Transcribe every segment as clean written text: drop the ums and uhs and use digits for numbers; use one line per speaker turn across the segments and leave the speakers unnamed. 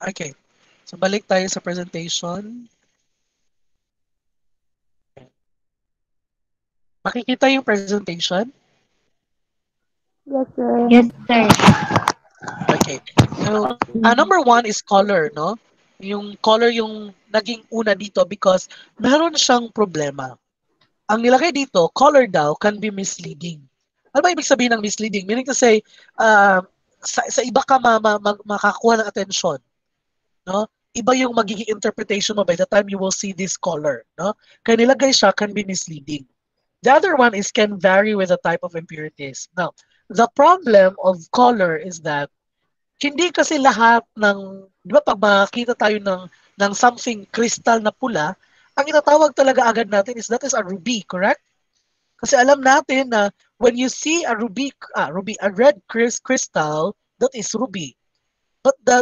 Okay. So balik tayo sa presentation. Makikita yung presentation?
Yes, sir.
Yes, sir.
Okay. So, number one is color, no? Yung color yung naging una dito because meron siyang problema. Ang nilagay dito, color daw can be misleading. Ano ba ibig sabihin ng misleading? Meaning to say, uh, sa iba ka makakuha ng attention, no? Iba yung magiging interpretation mo by the time you will see this color, no? Kaya nilagay siya can be misleading. The other one is can vary with the type of impurities. Now, the problem of color is that hindi kasi lahat ng, di ba pag makakita tayo ng something crystal na pula, ang itatawag talaga agad natin is that is a ruby, correct? Kasi alam natin na when you see a a red crystal, that is ruby. But the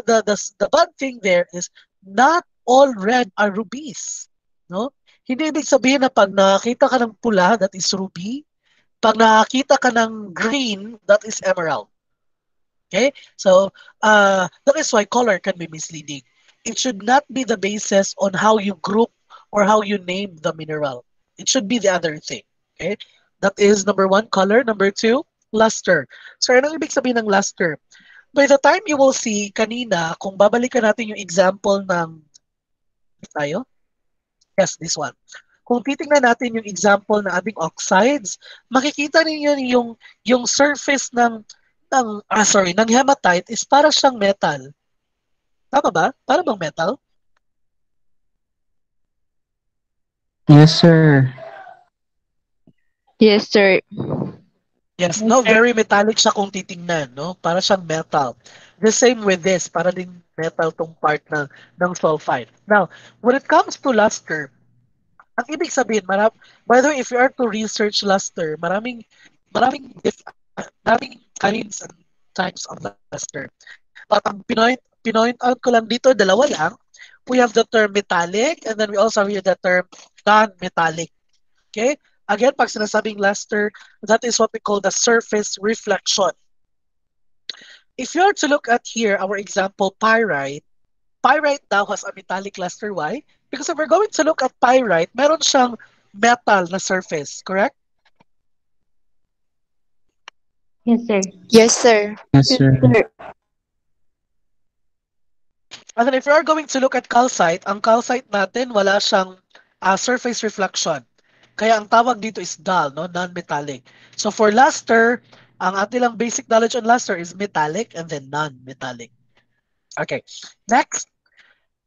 bad thing there is not all red are rubies. No? Hindi ibig sabihin na pag nakakita ka ng pula, that is ruby. Pag nakakita ka ng green, that is emerald. Okay? So, that is why color can be misleading. It should not be the basis on how you group or how you name the mineral. It should be the other thing. Okay? That is number one, color. Number two, luster. So, anong ibig sabihin ng luster? By the time you will see kanina, kung babalikan natin yung example ng tayo, yes, this one. Kung titingnan natin yung example ng ating oxides, makikita ninyo yung surface ng hematite is para siyang metal. Tama ba? Para bang metal?
Yes, sir.
Yes, sir.
Yes,
Yes,
no,
sir.
very metallic siya kung titingnan, no? Para siyang metal. The same with this, para din metal tong part ng sulfide. Now, when it comes to luster, ang ibig sabihin, by the way, if you are to research luster, maraming kinds and types of luster. But ang pinoint out ko lang dito, dalawa lang. We have the term metallic and then we also have the term non-metallic. Okay? Again, pag sinasabing luster, that is what we call the surface reflection. If you are to look at here, our example, pyrite daw has a metallic luster. Why? Because if we're going to look at pyrite, meron siyang metal na surface, correct?
Yes, sir.
Yes, sir.
Yes,
Yes,
sir.
sir.
And then if you are going to look at calcite, ang calcite natin, wala siyang surface reflection. Kaya ang tawag dito is dull, no? Non-metallic. So for luster, ang ating lang basic knowledge on luster is metallic and then non-metallic. Okay. Next,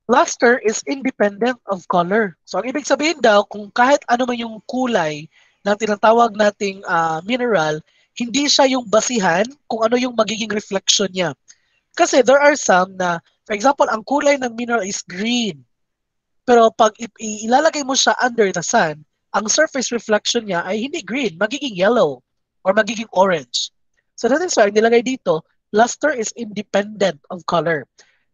luster is independent of color. So ang ibig sabihin daw, kung kahit ano man yung kulay na tinatawag nating mineral, hindi siya yung basihan kung ano yung magiging reflection niya. Kasi there are some na, for example, ang kulay ng mineral is green. Pero pag ilalagay mo siya under the sun, ang surface reflection niya ay hindi green, magiging yellow or magiging orange. So that is why nilagay dito, luster is independent of color.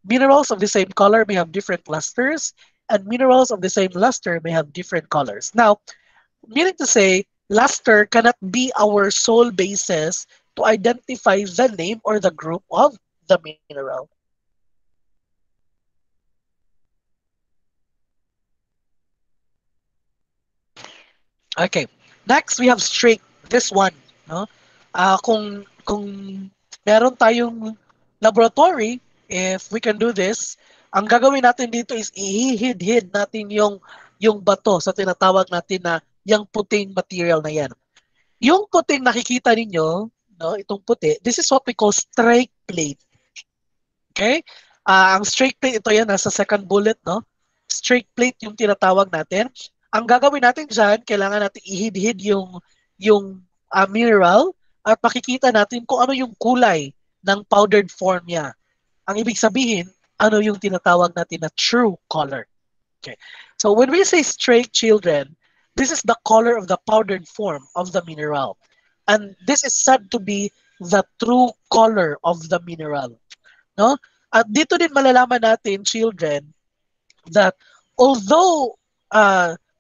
Minerals of the same color may have different lusters, and minerals of the same luster may have different colors. Now, meaning to say, luster cannot be our sole basis to identify the name or the group of the mineral. Okay. Next, we have streak. This one, no? Kung meron tayong laboratory, if we can do this, ang gagawin natin dito is ihihid-hid natin yung bato sa tinatawag natin na yung puting material na yan. Yung puting nakikita ninyo, no, itong puti, this is what we call strike plate. Okay? Ang strike plate, ito yan, nasa second bullet, no? Strike plate yung tinatawag natin. Ang gagawin natin dyan, kailangan natin ihid-hid yung mineral at makikita natin kung ano yung kulay ng powdered form niya. Ang ibig sabihin, ano yung tinatawag natin na true color. Okay. So when we say straight children, this is the color of the powdered form of the mineral. And this is said to be the true color of the mineral. No? At dito din malalaman natin, children, that although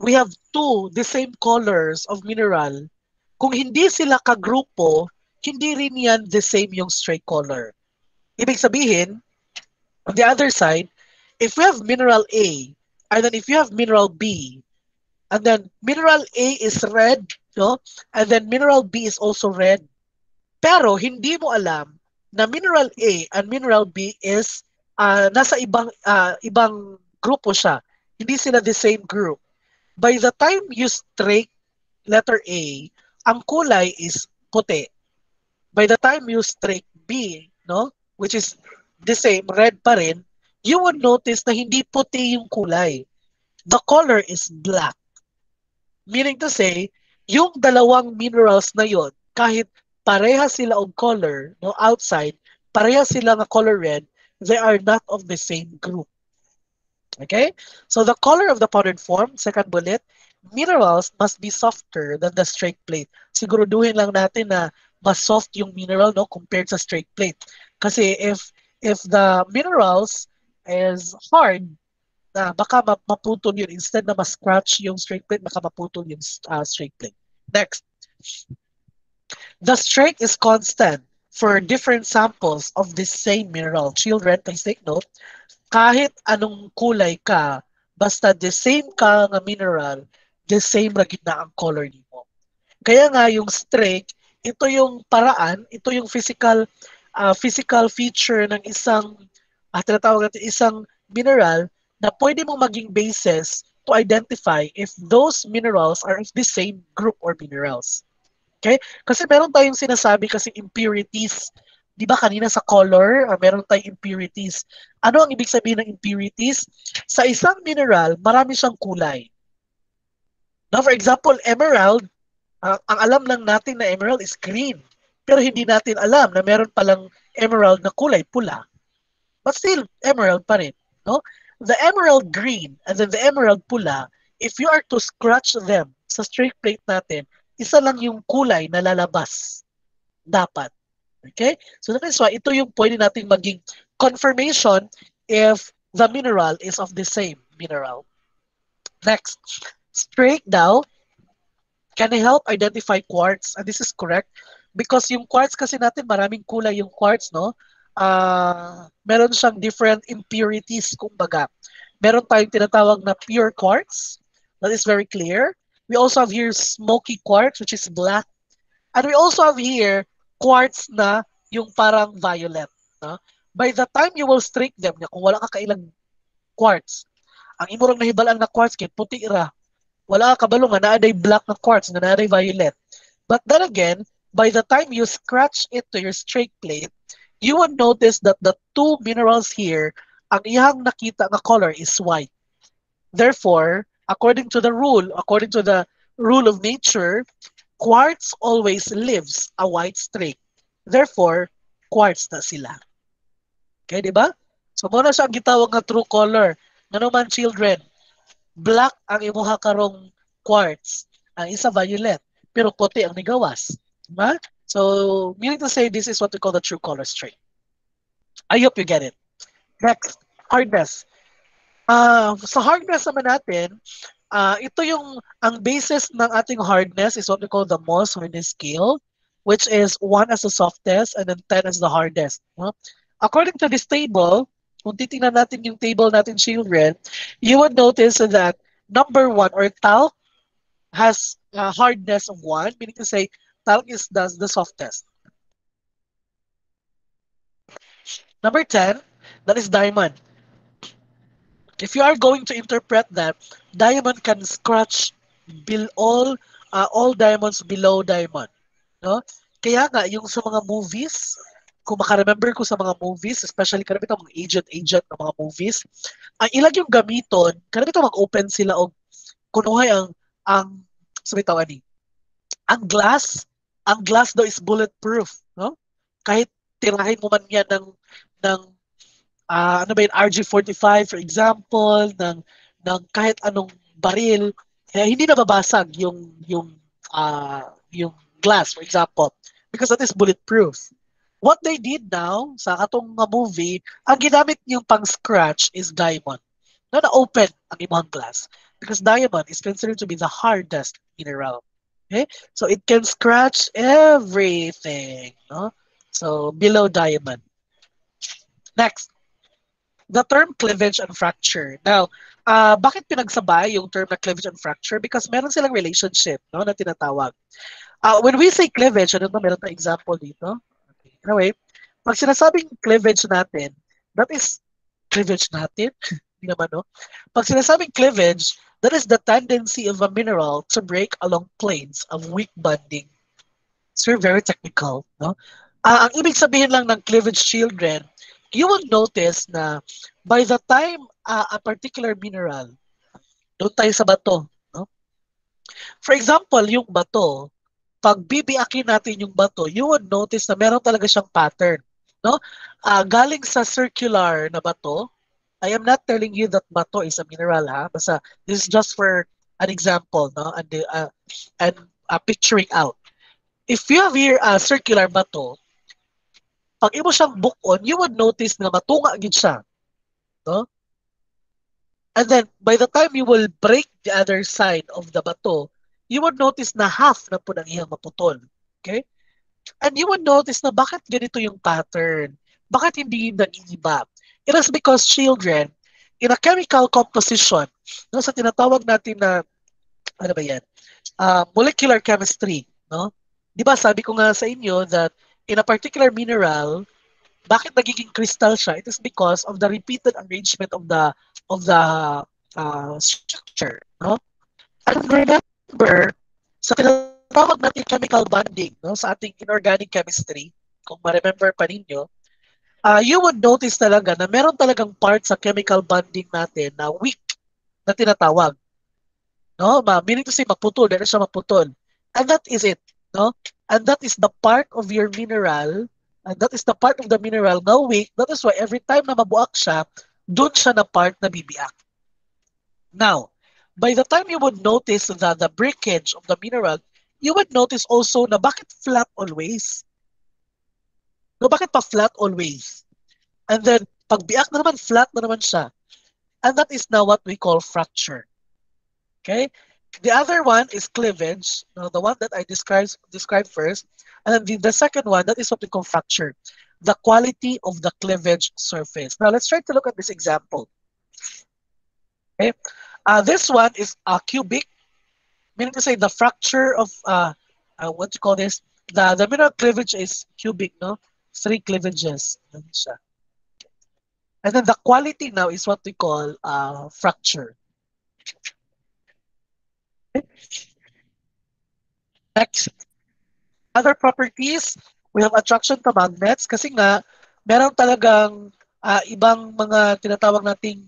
we have two the same colors of mineral, kung hindi sila kagrupo, hindi rin yan the same yung straight color. Ibig sabihin, On the other side, if we have mineral A, and then if you have mineral B, and then mineral A is red, no? And then mineral B is also red. Pero hindi mo alam na mineral A and mineral B is nasa ibang grupo siya. Hindi sila the same group. By the time you strike letter A, ang kulay is puti. By the time you strike B, no, which is the same, red pa rin, you would notice na hindi puti yung kulay. The color is black. Meaning to say, yung dalawang minerals na yon, kahit pareha sila og color, no, outside, pareha sila nga color red, they are not of the same group. Okay? So the color of the powdered form, second bullet, minerals must be softer than the straight plate. Siguruduhin lang natin na mas soft yung mineral, no, compared sa straight plate. Kasi if the minerals is hard, na baka maputol yun. Instead na ma-scratch yung straight plate, baka maputol yung straight plate. Next. The strength is constant for different samples of the same mineral. Children, please take note. Kahit anong kulay ka, basta the same ka nga mineral, the same ra gid na ang color nimo. Kaya nga yung strength, ito yung paraan, ito yung physical feature ng isang tinatawag natin isang mineral na pwede mong maging basis to identify if those minerals are of the same group or minerals. Okay? Kasi meron tayong sinasabi kasi impurities. Di ba kanina sa color, meron tayong impurities. Ano ang ibig sabihin ng impurities? Sa isang mineral, marami siyang kulay. Now, for example, emerald, ang alam lang natin na emerald is green. Pero hindi natin alam na meron palang emerald na kulay pula. But still, emerald pa rin. No? The emerald green and then the emerald pula, if you are to scratch them sa straight plate natin, isa lang yung kulay na lalabas. Dapat. Okay? So that is why ito yung pwede nating maging confirmation if the mineral is of the same mineral. Next. Straight daw can help identify quartz. And this is correct. Because yung quartz kasi natin, maraming kulay yung quartz, no? Meron siyang different impurities, kumbaga. Meron tayong tinatawag na pure quartz. That is very clear. We also have here smoky quartz, which is black. And we also have here quartz na yung parang violet. No? By the time you will strike them, kung wala ka kailang quartz, ang imurang nahibalaan na quartz, kaya puti ra. Wala ka kabalo nga naaday black na quartz, na naaday violet. But then again, by the time you scratch it to your straight plate, you would notice that the two minerals here, ang iyang nakita nga color is white. Therefore, according to the rule of nature, quartz always leaves a white streak. Therefore, quartz na sila. Okay, di ba? So, muna siya ang gitawag nga true color. Nga naman, children, black ang imuha karong quartz. Ang isa violet. Pero puti ang nigawas. Diba? So, meaning to say, this is what we call the true color streak. I hope you get it. Next, hardness. Sa hardness naman natin, ito yung, ang basis ng ating hardness is what we call the Mohs hardness scale, which is 1 as the softest and then 10 as the hardest. According to this table, kung titingnan natin yung table natin, children, you would notice that number 1 or talc has a hardness of 1, meaning to say talc is the softest. Number 10, that is diamond. If you are going to interpret that, diamond can scratch all diamonds below diamond. No? Kaya nga, yung sa mga movies, kung makaremember ko sa mga movies, especially karamihan mga agent ng mga movies, ang ilang yung gamiton, karamihan mag-open sila o kunuhay ang sabitawan ni. Ang glass daw is bulletproof, no? Kahit tirahin mo man yan ng ano ba yun, RG45 for example, ng kahit anong baril, hindi nababasag yung glass for example because that is bulletproof. What they did now sa katong movie, ang ginamit niyong pang scratch is diamond. No, na open ang imong glass because diamond is considered to be the hardest mineral. Okay? So it can scratch everything, no? So below diamond. Next. the term cleavage and fracture. Now, bakit pinagsabay yung term na cleavage and fracture? Because meron silang relationship, no, na tinatawag. When we say cleavage, ano ba, meron tayong example dito? Okay. Anyway, pag sinasabing cleavage natin, that is cleavage natin? Hindi naman, no? Pag sinasabing cleavage, that is the tendency of a mineral to break along planes of weak bonding. So very technical, no? Ang ibig sabihin lang ng cleavage children, you will notice na by the time a particular mineral, doon tayo sa bato, no? For example, yung bato, pag bibiakin natin yung bato, you would notice na meron talaga siyang pattern, no? Galing sa circular na bato, I am not telling you that bato is a mineral, ha? Basta this is just for an example, no? And picturing out. If you have here a circular bato, pag imo siyang bukon, you would notice na matunga gid siya, no? And then by the time you will break the other side of the bato, you would notice na half na po ang iyang maputol. Okay? And you would notice na bakit ganito yung pattern? Bakit hindi nag-iiba? It is because children, in a chemical composition, no, sa tinatawag natin na, ano ba yan? Molecular chemistry, no? Di ba sabi ko nga sa inyo that in a particular mineral, bakit nagiging crystal siya? It is because of the repeated arrangement of the structure, no? And remember, sa tinatawag natin chemical bonding, no, sa ating inorganic chemistry, kung ma-remember pa ninyo, you would notice talaga na meron talagang part sa chemical bonding natin na weak na tinatawag, no? Meaning to say maputol, dahil siya maputol. And that is it, no? And that is the part of your mineral, and that is the part of the mineral na weak. That is why every time na mabuak siya, dun siya na part na bibiak. Now, by the time you would notice the breakage of the mineral, you would notice also na bakit flat always? No, bakit pa flat always? And then, pag biak na naman, flat na naman siya. And that is now what we call fracture. Okay? The other one is cleavage, the one that I described first. And then the second one, that is what we call fracture. The quality of the cleavage surface. Now, let's try to look at this example. Okay? This one is cubic, meaning to say the fracture of, what you call this? The mineral cleavage is cubic, no? 3 cleavages. And then the quality now is what we call fracture. Next, other properties, we have attraction to magnets kasi nga meron talagang ibang mga tinatawag nating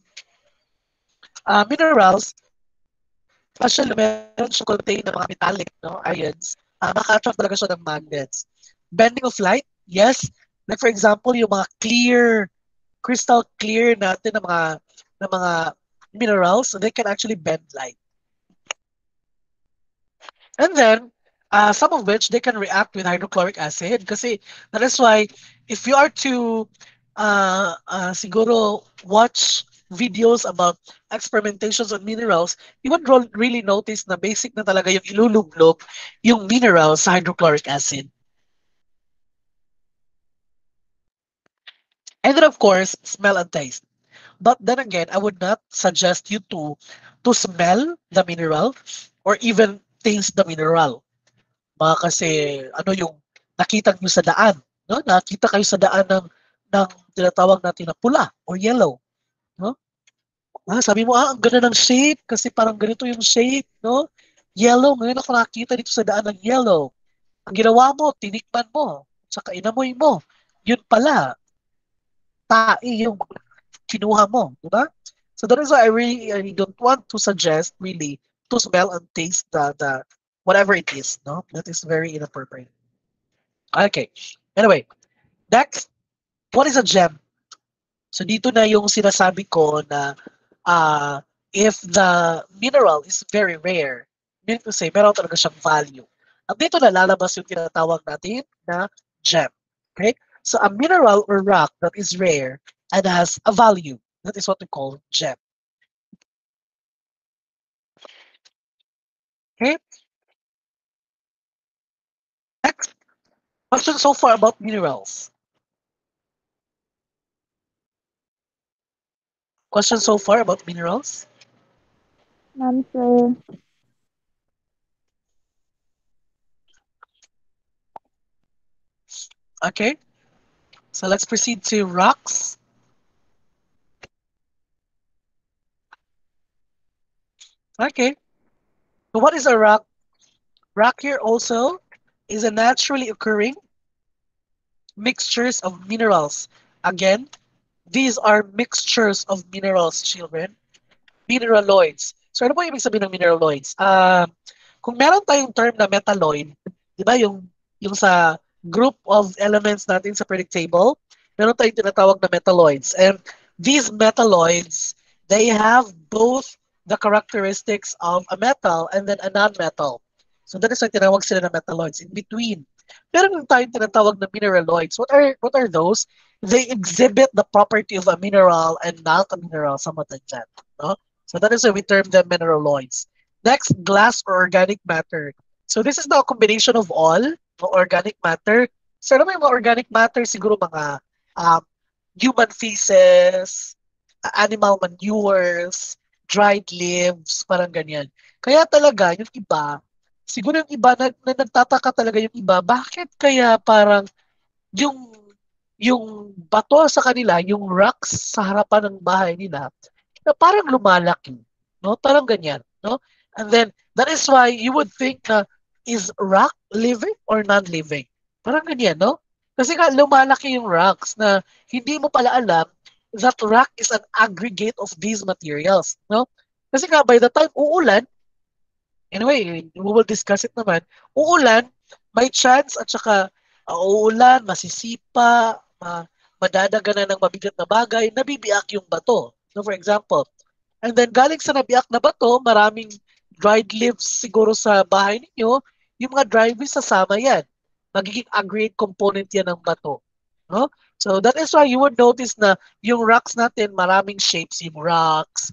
minerals, especially meron siya contain ng mga metallic, no, ions, maka-attract talaga siya ng magnets. Bending of light, yes. Like for example, yung mga crystal clear natin ng mga minerals, they can actually bend light. And then, some of which they can react with hydrochloric acid. Kasi that is why if you are to siguro watch videos about experimentations on minerals, you would really notice na basic na talaga yung ilulublog yung minerals sa hydrochloric acid. And then of course, smell and taste. But then again, I would not suggest you to smell the mineral or even taste the mineral. Baka kasi ano yung nakita nyo sa daan, no? Nakita kayo sa daan ng tinatawag natin na pula or yellow, no? Sabi mo, ang ganda ng shape kasi parang ganito yung shape, no? Yellow, ngayon ako nakita dito sa daan ng yellow. Ang ginawa mo, tinikman mo, saka inamoy mo. Yun pala, tae yung kinuha mo, di ba? So that is why I don't want to suggest really to smell and taste the whatever it is, no? That is very inappropriate. Okay. Anyway, next, what is a gem? So dito na yung sinasabi ko na if the mineral is very rare, meaning to say, meron talaga siyang value. At dito na lalabas yung tinatawag natin na gem. Okay? So a mineral or rock that is rare and has a value, that is what we call gem. Okay? Next, question so far about minerals. Questions so far about minerals?
None, sir.
Okay, so let's proceed to rocks. Okay, so what is a rock? Rock here also is a naturally occurring mixtures of minerals. Again, these are mixtures of minerals, children. Mineraloids. So ano po ibig sabihin ng mineraloids? Kung meron tayong term na metalloid, di ba yung sa group of elements natin sa periodic table, meron tayong tinatawag na metalloids. And these metalloids, they have both the characteristics of a metal and then a non-metal. So that is why tinawag sila na metalloids in between. Meron din tayong tinatawag na mineraloids. What are those? They exhibit the property of a mineral and not a mineral, somewhat like that. No? So that is why we term them mineraloids. Next, glass or organic matter. So this is now a combination of all no, organic matter. So ano may mga organic matter? Siguro mga um, human feces, animal manures, dried leaves, parang ganyan. Kaya talaga, yung iba, siguro yung iba, na nagtataka talaga yung iba, bakit kaya parang yung yung bato sa kanila, yung rocks sa harapan ng bahay nila, na parang lumalaki, no? Parang ganyan, no? And then that is why you would think na is rock living or non-living? Parang ganyan, no? Kasi nga lumalaki yung rocks na hindi mo pala alam that rock is an aggregate of these materials, no? Kasi nga by the time uulan, anyway, we will discuss it naman. Uulan, may chance at saka uulan, masisipa, madadaganan ng mabigat na bagay, nabibiyak yung bato. So for example, and then galing sa nabiyak na bato, maraming dried leaves siguro sa bahay ninyo, yung mga dried leaves sasama yan. Magiging aggregate component yan ng bato. No? So that is why you would notice na yung rocks natin, maraming shapes yung rocks,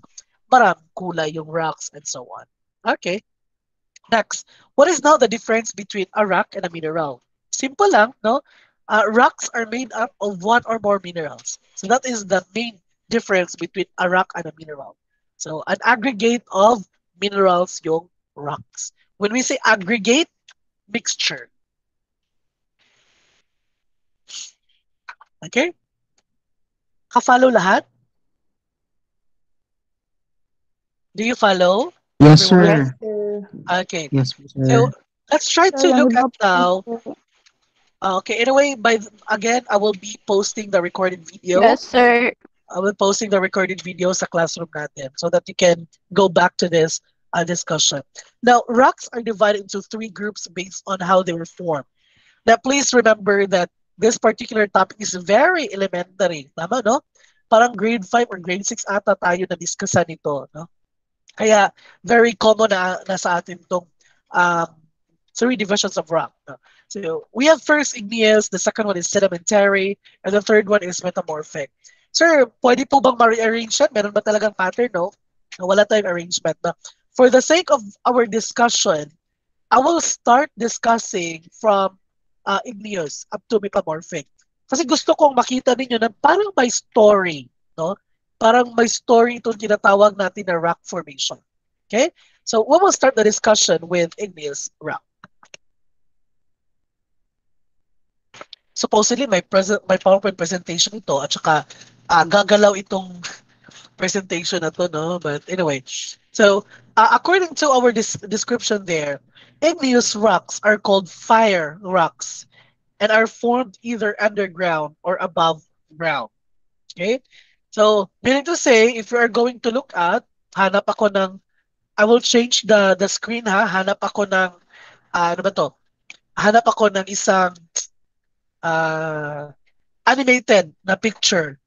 maraming kulay yung rocks, and so on. Okay. Next, what is now the difference between a rock and a mineral? Simple lang, no? Rocks are made up of one or more minerals. So that is the main difference between a rock and a mineral. So an aggregate of minerals yung rocks. When we say aggregate, mixture. Okay? Ka-follow lahat? Do you follow,
Yes,
everyone?
Yes,
sir.
sir.
Okay.
Yes,
So
sir.
let's try
Sir,
to
yung
look
iba
at
po
now.
po.
Okay, anyway, again, I will be posting the recorded video.
Yes, sir.
I will posting the recorded video sa classroom natin so that you can go back to this discussion. Now, rocks are divided into three groups based on how they were formed. Now, please remember that this particular topic is very elementary. Tama, no? Parang grade 5 or grade 6 ata tayo na discussan ito, no? Kaya very common na sa atin itong um, three divisions of rock. No? So we have first igneous, the second one is sedimentary, and the third one is metamorphic. Sir, pwede po bang ma-rearrange yan? Meron ba talagang pattern, no? Wala tayong arrangement. No? For the sake of our discussion, I will start discussing from igneous up to metamorphic. Kasi gusto kong makita ninyo na parang may story, no? Parang may story itong tinatawag natin na rock formation. Okay? So we will start the discussion with igneous rock. Supposedly may PowerPoint presentation ito at saka gagalaw itong presentation na to, no? But anyway, so according to our description there, igneous rocks are called fire rocks and are formed either underground or above ground. Okay? So, meaning to say, if you are going to look at, hanap ako ng, I will change the screen ha, hanap ako ng, ano ba to? Hanap ako ng isang uh, animated na picture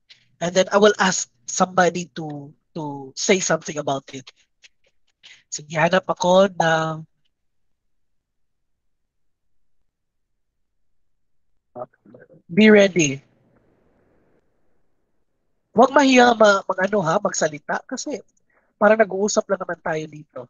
and then I will ask somebody to say something about it. Sige, hanap ako ng be ready. Huwag mahiya ano ha, magsalita kasi parang nag-uusap lang naman tayo dito.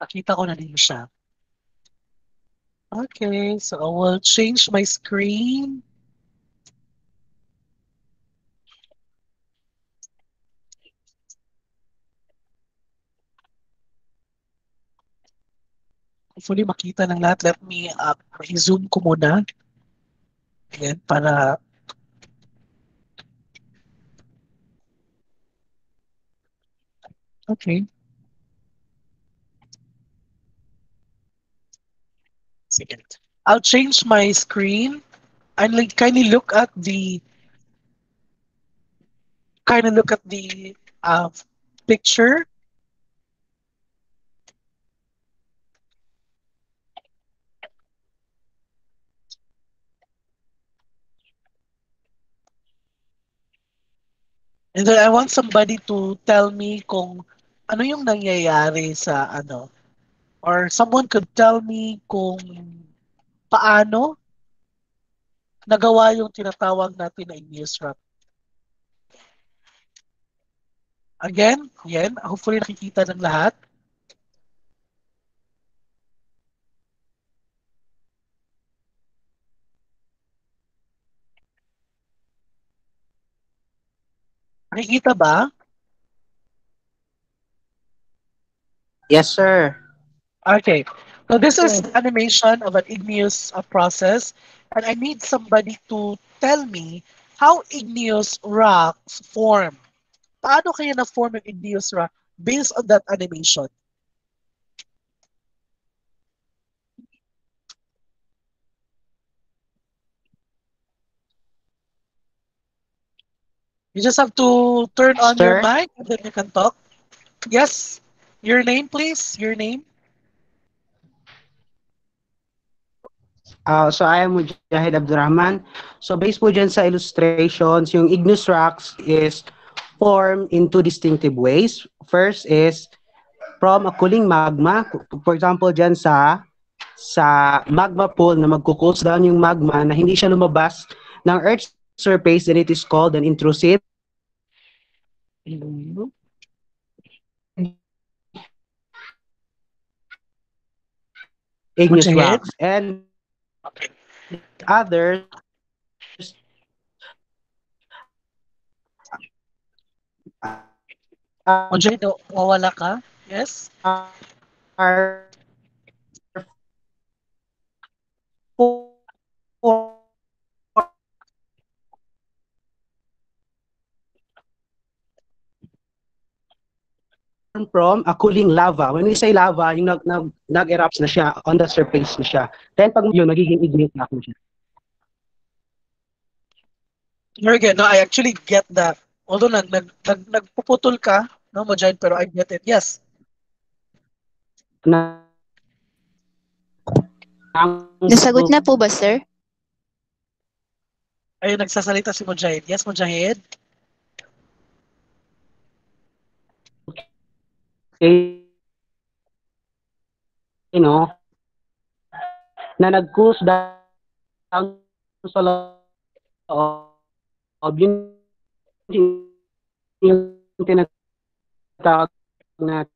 Nakita ko na din siya. Okay, so I will change my screen. Hopefully makita ng lahat. Let me i-zoom ko muna. Ayan, para okay. Sige. I'll change my screen and like kindly look at the uh, picture. And then I want somebody to tell me kung ano yung nangyayari sa ano. Or someone could tell me kung paano nagawa yung tinatawag natin na news wrap. Again, yan, hopefully nakikita ng lahat. Nakikita ba?
Yes, sir.
Okay. So this is animation of an igneous process, and I need somebody to tell me how igneous rocks form. Paano kaya na-form yung igneous rock based on that animation? You just have to turn on your
Sir?
mic and then you can talk. Yes. Your name, please. Your name.
So I am Mujahid Abdurrahman. So based po dyan sa illustrations, yung igneous rocks is formed in two distinctive ways. First is from a cooling magma. For example, dyan sa magma pool na magkukools down yung magma na hindi siya lumabas ng Earth's surface, then it is called an intrusive igneous
Mujahid?
rocks. And
Okay.
others
Mujahid, wawala ka? Yes?
are from a cooling lava. When we say lava, yung nag-erupts na siya, on the surface na siya. Then pag yun, nagiging igneous rock na siya.
Very good. No, I actually get that. Although nagpuputol ka, no, Mujahid, pero I get it. Yes.
Nasagot na po ba, sir?
Ayun, nagsasalita si Mujahid. Yes, Mujahid?
You know, na nag-cruise down sa loob, yun yung tinatawag natin.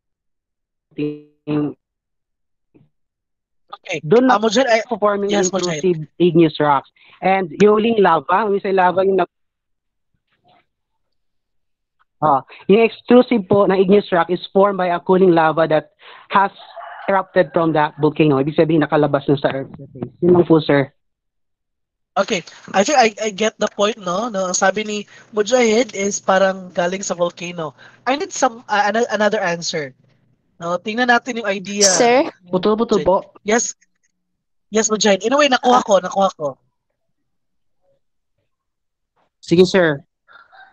Okay.
Doon na
Mujahid,
forming
yes,
intrusive igneous rocks. And yung lava, when we say lava, yung yung extrusive po na igneous rock is formed by a cooling lava that has erupted from that volcano. Ibig sabihin, nakalabas na sa Earth's surface. Yun lang po, sir.
Okay. I think I get the point, no? No, sabi ni Mujahid is parang galing sa volcano. I need some another answer. No, tingnan natin yung idea.
Sir?
Putol-putol po.
Yes. Yes, Mujahid. In a way, nakuha ko.
Sige, sir.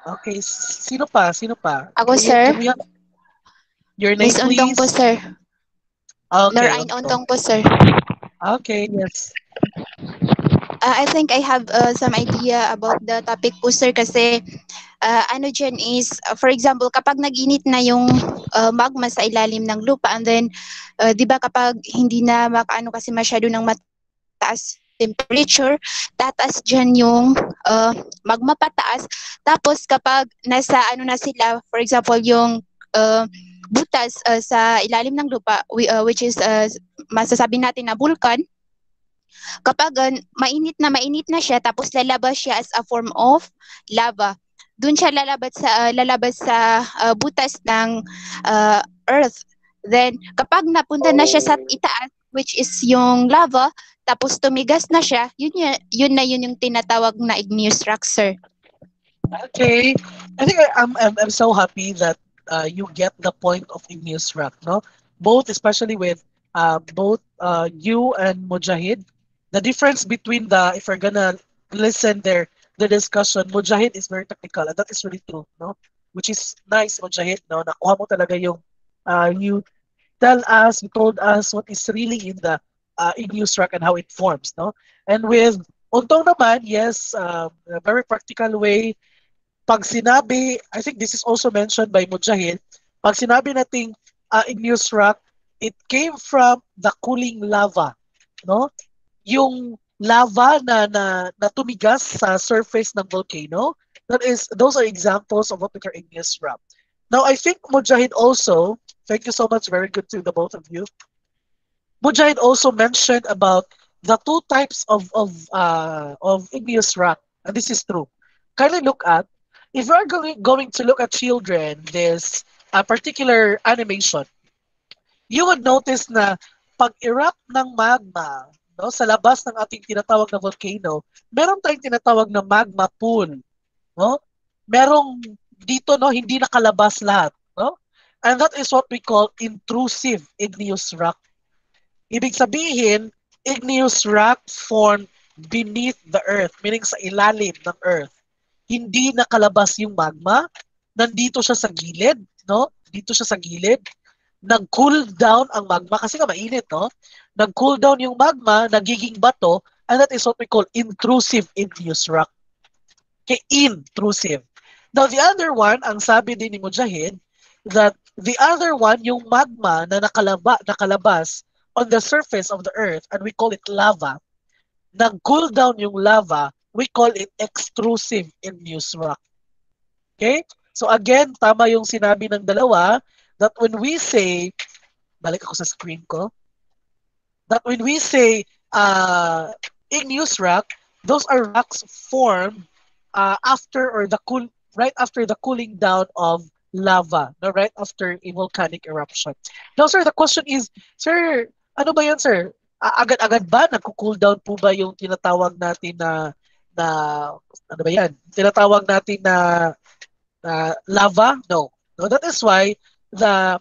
Okay. Sino pa?
Ako, sir.
Can we have your name,
Miss Untong
please?
po, sir.
Okay.
Lorraine Untong po, sir.
Okay, yes.
I think I have some idea about the topic po, sir, kasi ano dyan is, for example, kapag nag-init na yung magma sa ilalim ng lupa, and then, di ba kapag hindi na makaano kasi masyado ng mataas temperature, tataas dyan yung magma pataas. Tapos kapag nasa ano na sila, for example, yung butas sa ilalim ng lupa, which is masasabi natin na vulkan, kapag mainit na siya tapos lalabas siya as a form of lava. Doon siya lalabas sa butas ng earth. Then kapag napunta na siya sa itaas, which is yung lava, tapos tumigas na siya, yun yung tinatawag na igneous rock, sir.
Okay. I think I'm so happy that you get the point of igneous rock, no? Both, especially with both you and Mujahid. The difference between if we're gonna listen the discussion, Mujahid is very technical, and that is really true, no? Which is nice, Mujahid, no? Nakuha mo talaga yung you told us what is really in the igneous rock and how it forms, no? And with Untong naman, yes, a very practical way. Pag sinabi, I think this is also mentioned by Mujahid, pag sinabi nating igneous rock, it came from the cooling lava, no? Yung lava na tumigas sa surface ng volcano, those are examples of what we call igneous rock. Now, I think Mujahid also, thank you so much, very good to the both of you. Mujahid also mentioned about the two types of igneous rock, and this is true. Kindly look at, if you're going to look at children, this particular animation, you would notice na pag-erupt ng magma, no, sa labas ng ating tinatawag na volcano, meron tayong tinatawag na magma pool, no? Merong dito, no, hindi nakalabas lahat, no? And that is what we call intrusive igneous rock. Ibig sabihin, igneous rock formed beneath the earth, meaning sa ilalim ng earth. Hindi nakalabas yung magma, nandito siya sa gilid, no? Dito siya sa gilid. Nag-cool down ang magma kasi nga mainit, no? Nag-cool down yung magma, nagiging bato, and that is what we call intrusive igneous rock. Okay, intrusive. Now, the other one, ang sabi din ni Mujahid, that the other one, yung magma na nakalabas on the surface of the earth, and we call it lava, nag-cool down yung lava, we call it extrusive igneous rock. Okay? So again, tama yung sinabi ng dalawa, that when we say, balik ako sa screen ko, that when we say igneous rock, those are rocks formed right after the cooling down of lava, no, right after a volcanic eruption. Now, sir, the question is, sir, ano ba yan, sir? Agad-agad ba nagko-cool down po ba yung tinatawag natin na ano ba yan? Tinatawag natin na lava? No. No, that is why the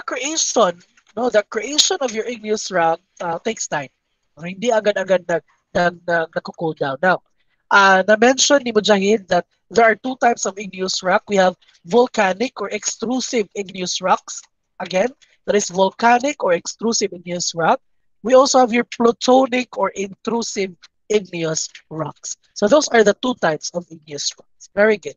creation of your igneous rock takes time. Hindi agad-agad nagko-cool down. Now, na-mention ni Mujahid that there are two types of igneous rock. We have volcanic or extrusive igneous rocks. Again, that is volcanic or extrusive igneous rock. We also have your plutonic or intrusive igneous rocks. So those are the two types of igneous rocks. Very good.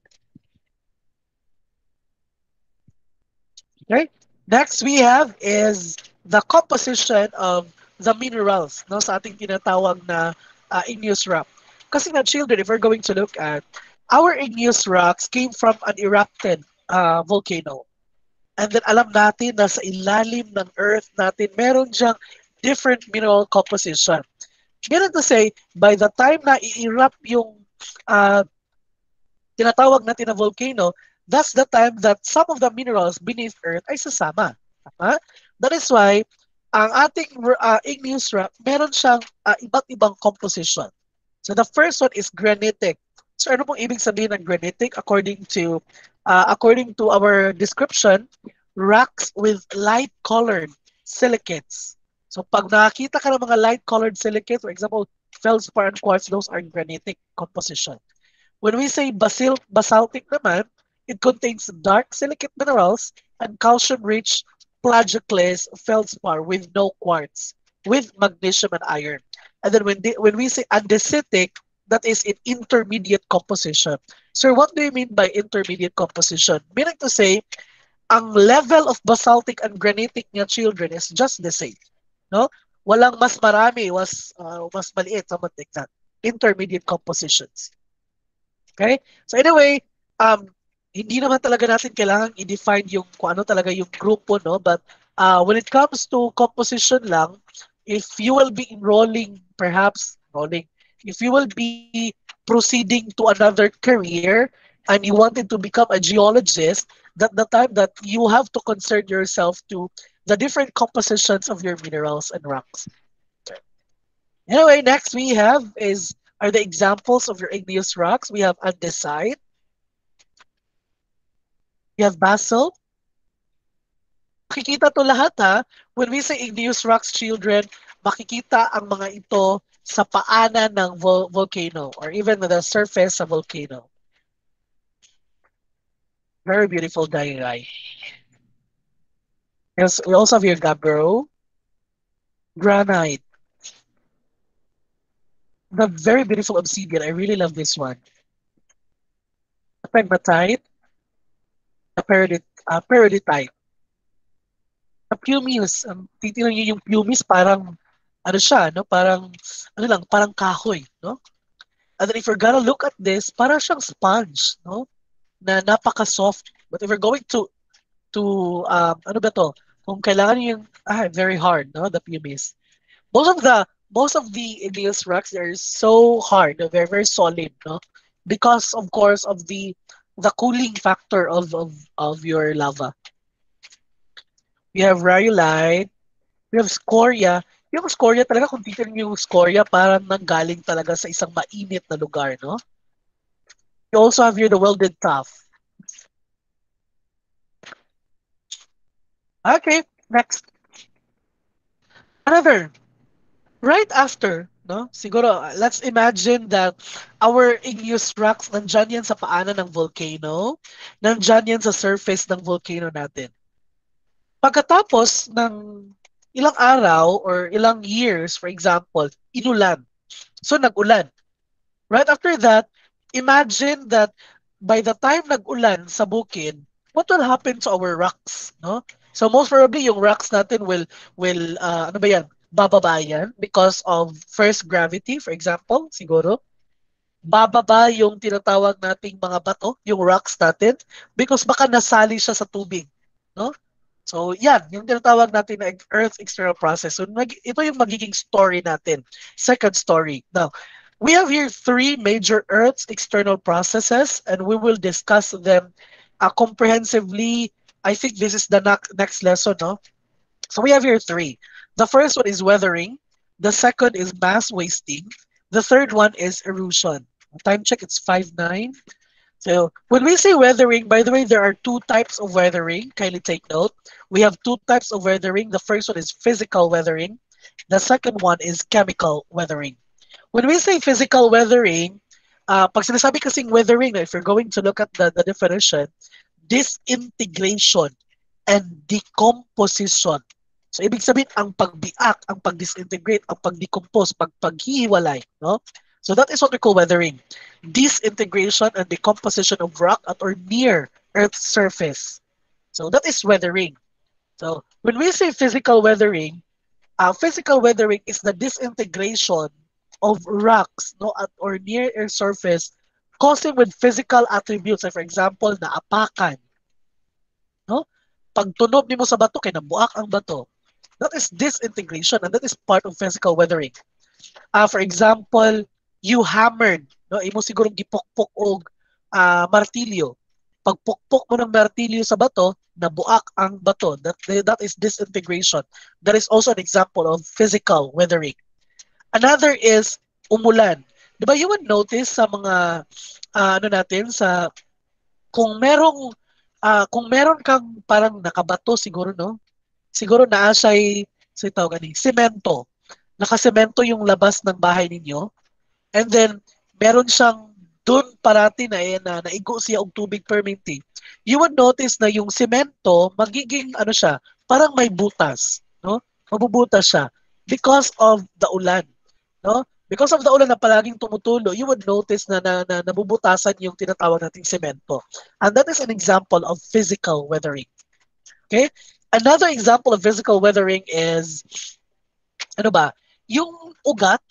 Okay. Next we have is the composition of the minerals, no, sa ating tinatawag na igneous rock. Kasi na children, if we're going to look at, our igneous rocks came from an erupted volcano. And then alam natin na sa ilalim ng earth natin, meron diyang different mineral composition. Meaning to say, by the time na i-erupt yung tinatawag natin na volcano, that's the time that some of the minerals beneath earth ay sasama. That is why ang ating igneous rock, meron siyang iba't ibang composition. So the first one is granitic. So ano pong ibig sabihin ng granitic? According to our description, rocks with light-colored silicates. So pag nakakita ka ng mga light-colored silicates, for example, feldspar and quartz, those are granitic composition. When we say basaltic naman, it contains dark silicate minerals and calcium-rich plagioclase feldspar with no quartz, with magnesium and iron. And then when we say andesitic, that is in intermediate composition. Sir, what do you mean by intermediate composition? Meaning to say, ang level of basaltic and granitic niya children is just the same. No? Walang mas marami, mas maliit, something like that. Intermediate compositions. Okay? So anyway, hindi naman talaga natin kailangan i-define yung kung ano talaga yung grupo, no? But when it comes to composition lang, if you will be if you will be proceeding to another career and you wanted to become a geologist, that the time that you have to concern yourself to the different compositions of your minerals and rocks. Anyway, next we have are the examples of your igneous rocks. We have andesite, we have basalt. Makikita to lahat ha. When we say igneous rocks, children, makikita ang mga ito sa paanan ng volcano or even the surface sa volcano. Very beautiful diorite. Yes, we also have here gabbro, granite, the very beautiful obsidian. I really love this one. Pegmatite, peridotite. Sa pumice, titingnan niyo yung pumice parang ano siya, no? Parang kahoy, no? And then if you're gonna look at this, parang siyang sponge, no? Na napaka-soft. But if you're going ano ba to? Kung kailangan niyo yung very hard, no? The pumice. Most of the igneous rocks are so hard, no? Very very solid, no? Because of course of the cooling factor of your lava. We have rhyolite, we have scoria. Yung scoria talaga, kung titignan yung scoria, parang nanggaling talaga sa isang mainit na lugar, no? You also have here the welded tuff. Okay, next. Another. Right after, no? Siguro, let's imagine that our igneous rocks, nandyan yan sa paanan ng volcano, nandyan yan sa surface ng volcano natin. Pagkatapos ng ilang araw or ilang years, for example, inulan. So, nag-ulan. Right after that, imagine that by the time nag-ulan sa bukid, what will happen to our rocks, no? So most probably yung rocks natin will ano ba yan? Bababa yan because of first gravity, for example, siguro. Bababa yung tinatawag nating mga bato, yung rocks natin, because baka nasali siya sa tubig, no? So, yan, yung tinatawag natin na Earth external process. So, ito yung magiging story natin. Second story. Now, we have here 3 major Earth's external processes, and we will discuss them comprehensively. I think this is the next lesson, no? So, we have here 3. The first one is weathering. The second is mass wasting. The third one is erosion. Time check, it's 5:09. So when we say weathering, by the way, there are 2 types of weathering. Kindly take note. We have 2 types of weathering. The first one is physical weathering. The second one is chemical weathering. When we say physical weathering, pag sinasabi kasing weathering, if you're going to look at the definition, disintegration and decomposition. So ibig sabihin ang pagbiak, ang pag-disintegrate, ang pag-decompose, paghihiwalay, no? So that is what we call weathering. Disintegration and decomposition of rock at or near Earth's surface. So that is weathering. So when we say physical weathering is the disintegration of rocks, no, at or near Earth's surface, causing with physical attributes. Like for example, naapakan, no? Pag tunog nimo sa bato kay nabuak ang bato. That is disintegration and that is part of physical weathering. For example, you hammered, no? Imo siguro gipukpok og martilyo. Pag pukpok mo ng martilyo sa bato, nabuak ang bato. That is disintegration. That is also an example of physical weathering. Another is umulan. Diba you would notice sa mga ano natin sa kung meron kang parang nakabato siguro, no? Siguro naa siya'y semento. Nakasemento yung labas ng bahay ninyo. And then meron siyang doon parati na naigo siya og tubig permanently. You would notice na yung semento magiging ano siya, parang may butas, no? Mabubutas siya because of the ulan, no? Because of the ulan na palaging tumutulo, you would notice na nabubutasan yung tinatawag nating semento. And that is an example of physical weathering. Okay? Another example of physical weathering is ano ba? Yung ugat,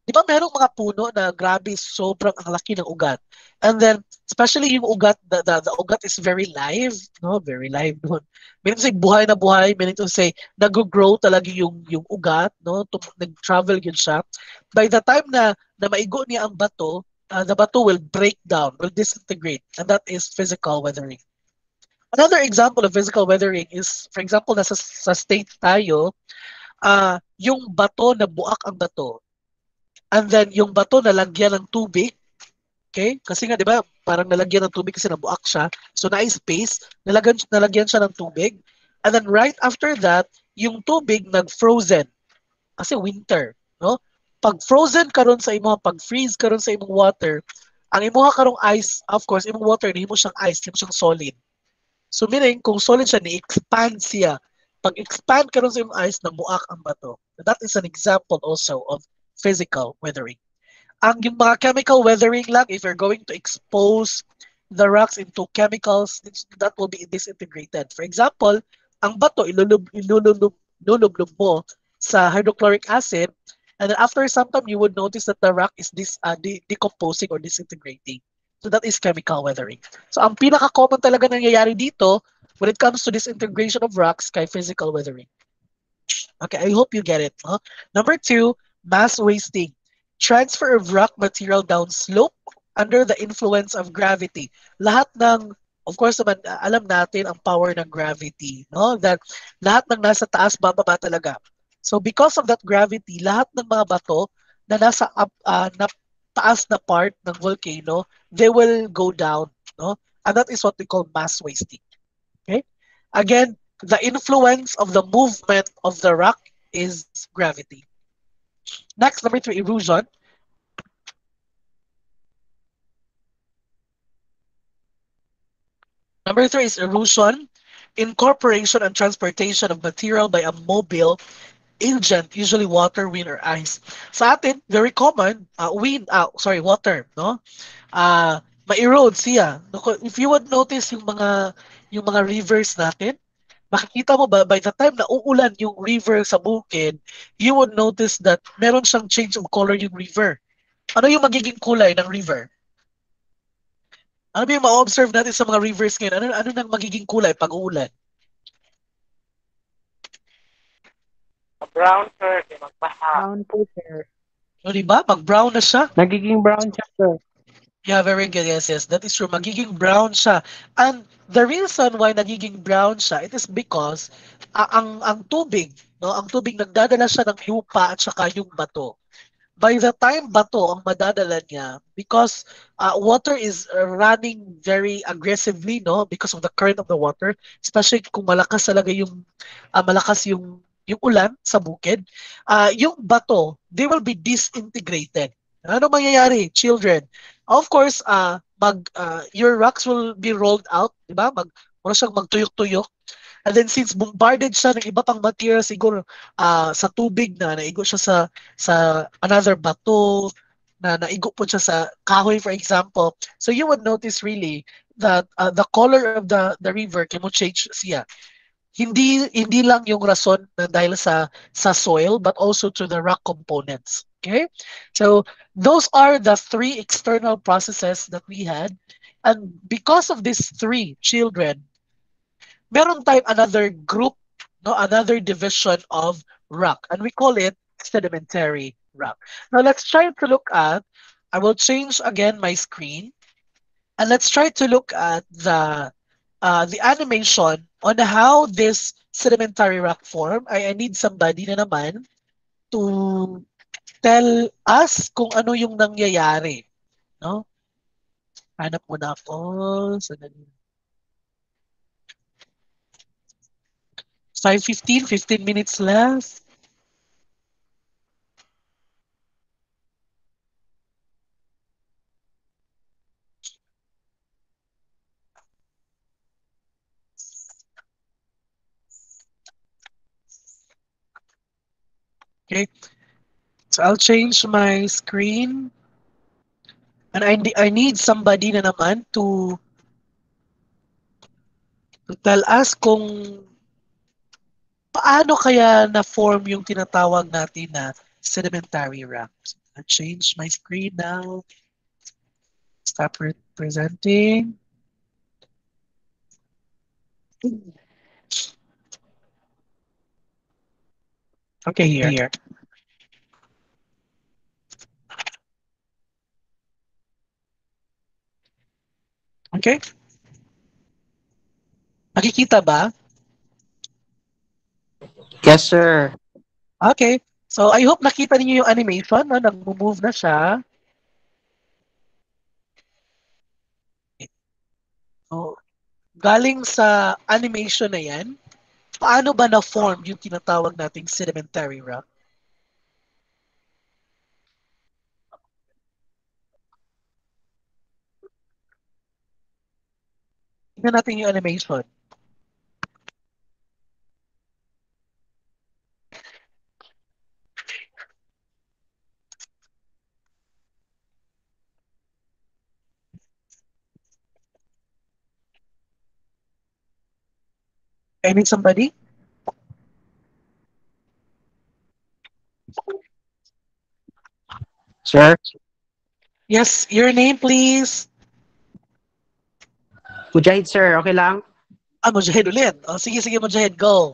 Di ba merong mga puno na grabe, sobrang ang laki ng ugat. And then, especially yung ugat, the ugat is very live, no? Very live doon. Meaning to say, buhay na buhay. Meaning to say, nag-grow talaga yung ugat, no? Nag-travel yun siya. By the time na maigo niya ang bato, the bato will break down, will disintegrate. And that is physical weathering. Another example of physical weathering is, for example, sa state tayo, yung bato na buak ang bato. And then yung bato nalagyan ng tubig, okay? Kasi nga 'di ba, parang nalagyan ng tubig kasi nabuak siya. So na-space, nalagyan siya ng tubig. And then right after that, yung tubig nag-frozen kasi winter, no? Pag frozen karon sa imo, pag freeze karon sa imong water, ang imuha karong ice, of course, imong water nihimo siyang ice, nihimo siyang solid. So meaning kung solid siya, ni-expand siya. Pag expand karon sa imong ice, nabuak ang bato. That is an example also of physical weathering. Ang yung mga chemical weathering lang, if you're going to expose the rocks into chemicals, that will be disintegrated. For example, ang bato, ilulublob mo sa hydrochloric acid, and then after some time, you would notice that the rock is decomposing or disintegrating. So that is chemical weathering. So ang pinaka-common talaga nangyayari dito when it comes to disintegration of rocks kay physical weathering. Okay, I hope you get it. Huh? Number 2, mass wasting. Transfer of rock material down slope under the influence of gravity. Lahat ng, of course naman, alam natin ang power ng gravity. No? That lahat ng nasa taas, bababa talaga. So because of that gravity, lahat ng mga bato na nasa na taas na part ng volcano, they will go down. No? And that is what we call mass wasting. Okay? Again, the influence of the movement of the rock is gravity. Next, number 3, erosion. Number 3 is erosion, incorporation and transportation of material by a mobile agent, usually water, wind, or ice. Sa atin, very common, water, no? Ma-erode siya. If you would notice yung mga rivers natin, makikita mo ba, by the time na uulan yung river sa bukid, you would notice that meron siyang change of color yung river. Ano yung magiging kulay ng river? Ano ba yung ma-observe natin sa mga rivers ngayon? Ano nang magiging kulay pag uulan?
Brown, sir. Magbaha.
Brown po, sir.
No, diba? Mag-brown na siya.
Nagiging brown siya, sir.
Yeah, very good. Yes, yes. That is true. Magiging brown siya. And the reason why nagiging brown siya, it is because ang tubig, no, ang tubig nagdadala siya ng lupa at saka yung bato. By the time bato ang madadala niya, because water is running very aggressively, no, because of the current of the water, especially kung malakas talaga yung ulan sa bukid, yung bato, they will be disintegrated. Ano mangyayari, children? Of course, your rocks will be rolled out, di ba? Wala siyang magtuyok-tuyok. And then since bombarded siya ng iba pang material siguro sa tubig na naigo siya sa another bato na naigo po siya sa kahoy, for example. So you would notice really that the color of the river can change siya. Hindi lang yung rason na dahil sa soil but also to the rock components. Okay? So those are the 3 external processes that we had, and because of these 3 children, meron tayong another group, no, another division of rock, and we call it sedimentary rock. Now let's try to look at, I will change again my screen, and let's try to look at the animation on how this sedimentary rock form. I need somebody na naman to tell us kung ano yung nangyayari, no? Hanap muna ako. 15 minutes left. Okay, so I'll change my screen, and I need somebody na naman to tell us kung paano kaya na-form yung tinatawag natin na sedimentary rocks. I change my screen now. Stop presenting. Okay, here. Okay. Nakikita ba?
Yes, sir.
Okay. So, I hope nakita niyo yung animation, no? Nag-move na siya. So, galing sa animation na yan, paano ba na-form yung tinatawag nating sedimentary rock? Tingnan natin yung animation. I need somebody?
Sir?
Yes, your name please.
Mujahid, sir. Okay lang?
Mujahid ulit. Sige, Mujahid, go.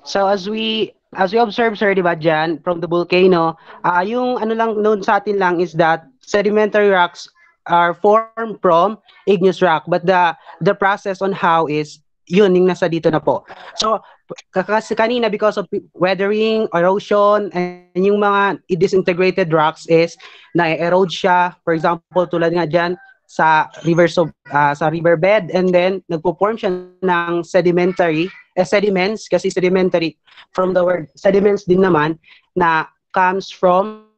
So as we observe, sir, di ba, dyan, from the volcano, yung ano lang known sa atin lang is that sedimentary rocks are formed from igneous rock, but the process on how is yun yung nasa dito na po. So kasi kanina, because of weathering, erosion, and yung mga disintegrated rocks is na-erode siya. For example, tulad nga dyan sa sa riverbed, and then nagpo-form siya ng sediments, kasi sedimentary from the word sediments din naman, na comes from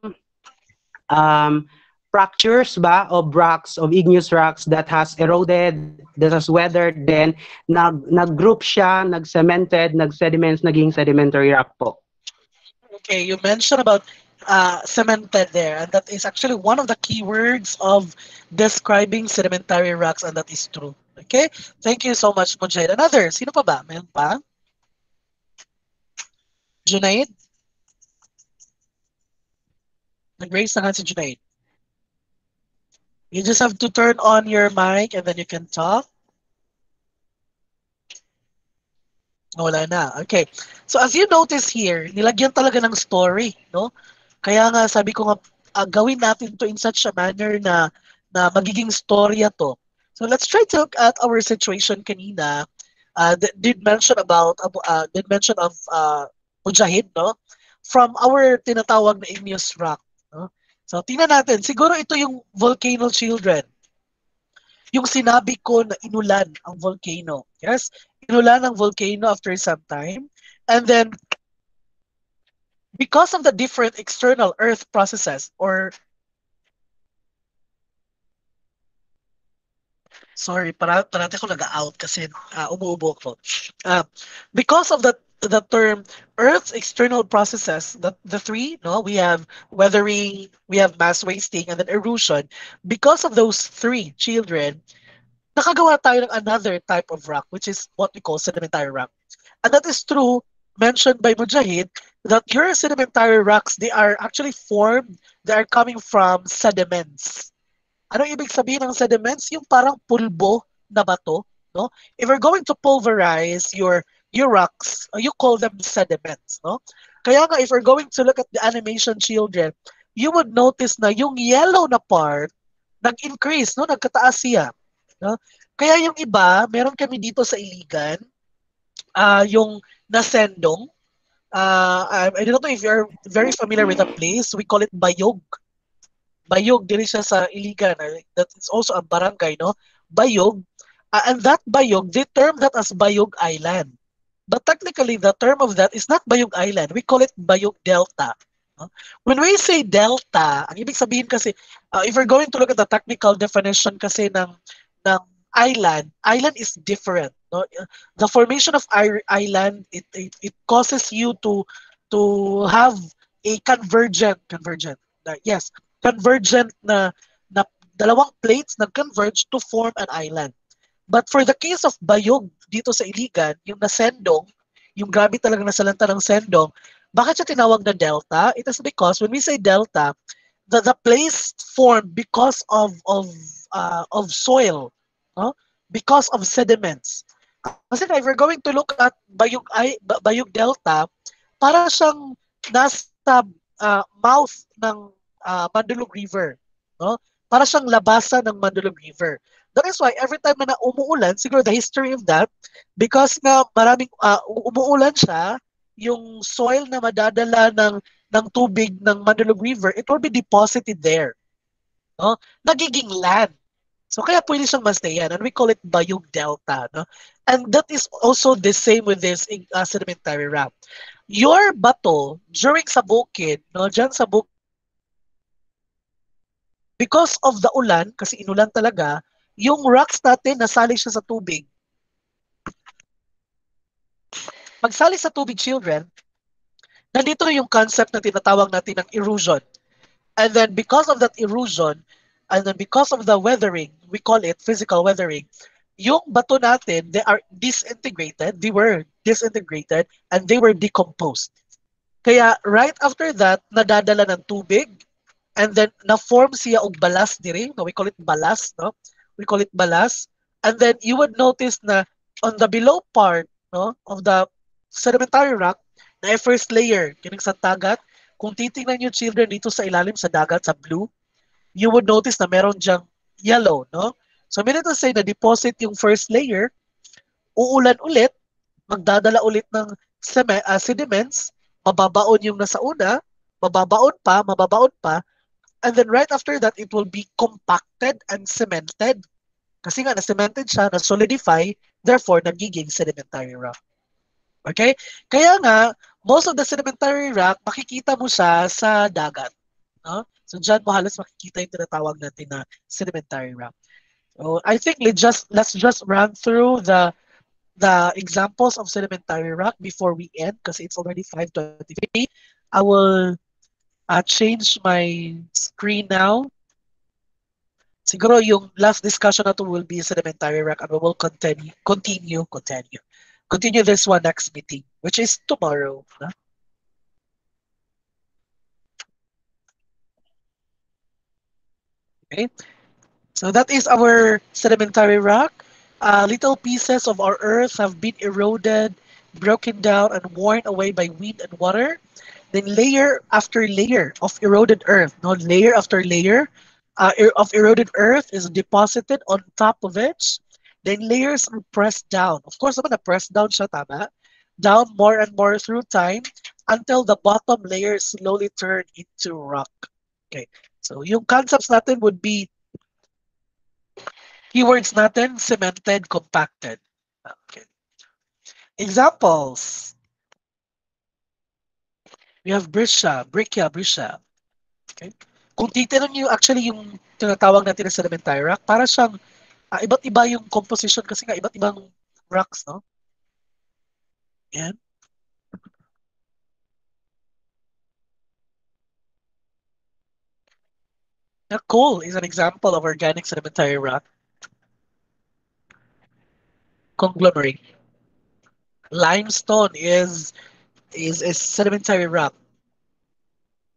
fractures ba of rocks, of igneous rocks that has eroded, that has weathered, then nag-group siya, nag-cemented, nag-sediments, naging sedimentary rock po.
Okay, you mentioned about cemented there, and that is actually one of the keywords of describing sedimentary rocks, and that is true. Okay, thank you so much, Mujahid. Another, sino pa ba? Mayroon pa? Junaid? Nag-raise na nga si Junaid. You just have to turn on your mic and then you can talk. Wala na. Okay. So as you notice here, nilagyan talaga ng story, no? Kaya nga sabi ko nga, gawin natin to in such a manner na magiging storya to. So let's try to look at our situation kanina. Did mention about Mujahid, no? From our tinatawag na igneous rock, no? So tingnan natin, siguro ito yung volcano children. Yung sinabi ko na inulan ang volcano. Yes, inulan ang volcano after some time. And then, because of the different external earth processes, or sorry, parati ko nag-out kasi umuubo ko. Because of the term Earth's external processes, the three, no, we have weathering, we have mass wasting, and then erosion. Because of those three children, nakagawa tayo ng another type of rock, which is what we call sedimentary rock. And that is true, mentioned by Mujahid, that your sedimentary rocks, they are actually formed, they are coming from sediments. Ano ibig sabihin ng sediments? Yung parang pulbo na bato, no? If you're going to pulverize your rocks, you call them sediments, no? Kaya nga, if you're going to look at the animation children, you would notice na yung yellow na part, nag-increase, no? Nagkataas siya. No? Kaya yung iba, meron kami dito sa Iligan, yung Nasendong. I don't know if you're very familiar with the place. We call it Bayog. Bayog, diri siya sa Iligan. That is also a barangay, no? Bayog. And that Bayog, they term that as Bayog Island. But technically, the term of that is not Bayog Island. We call it Bayog Delta. No? When we say Delta, ang ibig sabihin kasi, if we're going to look at the technical definition kasi ng island is different. No? The formation of island, it causes you to have a convergent, na dalawang plates nag-converge to form an island. But for the case of Bayog dito sa Iligan, yung nasendong, yung grabe talaga nasalanta ng sendong, Bakit siya tinawag na delta? It is because when we say delta, the place formed because of soil, no? Because of sediments. Kasi if we're going to look at Bayug Delta, para siyang nasa mouth ng Mandaluyong River, no? Para siyang labasan ng Mandaluyong River. That is why every time na umuulan, siguro the history of that, because nga maraming umuulan siya, yung soil na madadala ng tubig ng Mandaluyong River, it will be deposited there. No? Nagiging land. So kaya pwede siyang mastayan, and we call it Bayug Delta. No? And that is also the same with this sedimentary rock. Your bato during sa bukid, no, dyan sa bukid, because of the ulan, kasi inulan talaga, yung rocks natin nasali siya sa tubig. Magsali sa tubig, children, nandito yung concept na tinatawag natin ng erosion. And then because of that erosion, and then because of the weathering, we call it physical weathering, yung bato natin, they were disintegrated, and they were decomposed. Kaya right after that, nadadala ng tubig, and then na-form siya og balas diri, no? We call it balas, no? We call it balas. And then you would notice na on the below part, no, of the sedimentary rock, na first layer, kining sa dagat, kung titingnan niyo, children, dito sa ilalim sa dagat, sa blue, you would notice na meron diyang yellow, no? So, meaning to say na deposit yung first layer, uulan ulit, magdadala ulit ng sediments, mababaon yung nasa una, mababaon pa, and then right after that, it will be compacted and cemented. Kasi nga, na-cemented siya, na-solidify, therefore, nagiging sedimentary rock. Okay? Kaya nga, most of the sedimentary rock, makikita mo siya sa dagat. No? So dyan mo halos makikita yung tinatawag natin na sedimentary rock. So I think let's just run through the examples of sedimentary rock before we end because it's already 5:23. I will change my screen now. Siguro yung last discussion na to will be sedimentary rock and we will continue this one next meeting, which is tomorrow. No? Okay, so that is our sedimentary rock. Little pieces of our earth have been eroded, broken down, and worn away by wind and water. Then layer after layer of eroded earth, no, layer after layer of eroded earth is deposited on top of it. Then layers are pressed down. Of course, naman na-press down siya, tama? Down more and more through time until the bottom layer slowly turn into rock. Okay. So, yung concepts natin would be, keywords natin, cemented, compacted. Okay. Examples. We have breccia. Okay. Kung titignan niyo actually yung tinatawag natin na sedimentary rock, para siyang iba't iba yung composition kasi nga iba't ibang rocks, no? Yan. Now, coal is an example of organic sedimentary rock. Conglomerate. Limestone is a sedimentary rock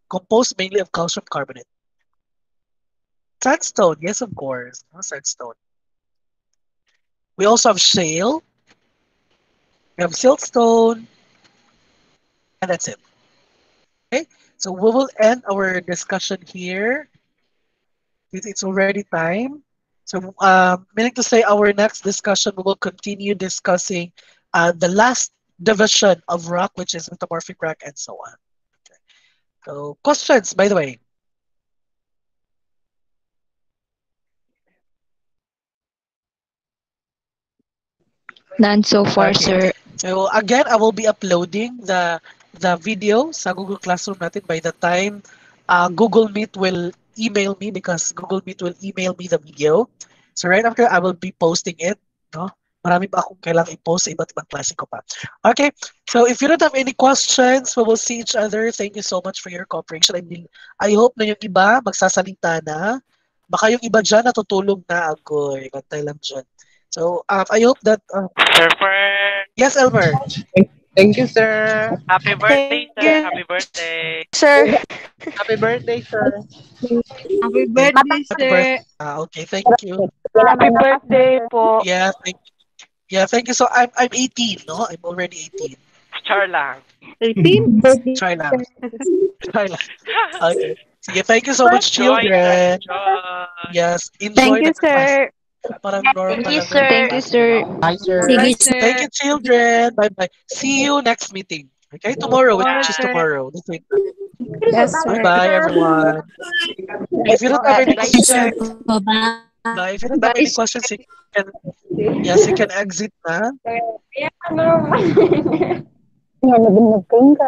composed mainly of calcium carbonate. Sandstone, yes, of course. Sandstone. We also have shale. We have siltstone. And that's it. Okay, so we will end our discussion here. It's already time. So, meaning to say, our next discussion, we will continue discussing the last division of rock, which is metamorphic rock, and so on. Okay. So, questions, by the way?
None so far,
Okay.
sir.
So, again, I will be uploading the video sa Google Classroom natin by the time Google Meet will email me because Google Meet will email me the video. So right after, I will be posting it. No? Marami pa akong kailangang i-post sa iba't ibang klase ko pa. Okay, so if you don't have any questions, we will see each other. Thank you so much for your cooperation. I hope na yung iba magsasalita na. Baka yung iba dyan natutulog na. Agoy, bantay lang dyan. So I hope that...
Sir, for
yes, Elmer.
Thank you, sir.
Happy birthday,
Thank
sir.
you.
Happy birthday.
Sir.
Happy birthday, sir.
Happy birthday,
Happy
sir.
birthday. Okay, thank you.
Happy birthday po.
Yeah, thank you. So I'm 18, no? I'm already 18.
Char lang.
18?
Try lang. Try lang. Okay. Sige, thank you so much,
Enjoy,
children.
enjoy.
Yes,
Thank
enjoy
you,
the class.
sir.
Parang normal
Thank you,
lang
sir.
na
Thank you,
class,
sir.
no?
Hi, sir.
Bye,
Thank
sir.
you, children. Bye-bye. See you next meeting. Okay, tomorrow, which
Tomorrow,
is
sir.
tomorrow.
Yes, sir.
Bye-bye, everyone. If you don't have any
Bye,
questions,
sir.
bye. If you don't have
Bye,
any questions, you can, yes, you can exit na.
Yan, naging nagkain ka.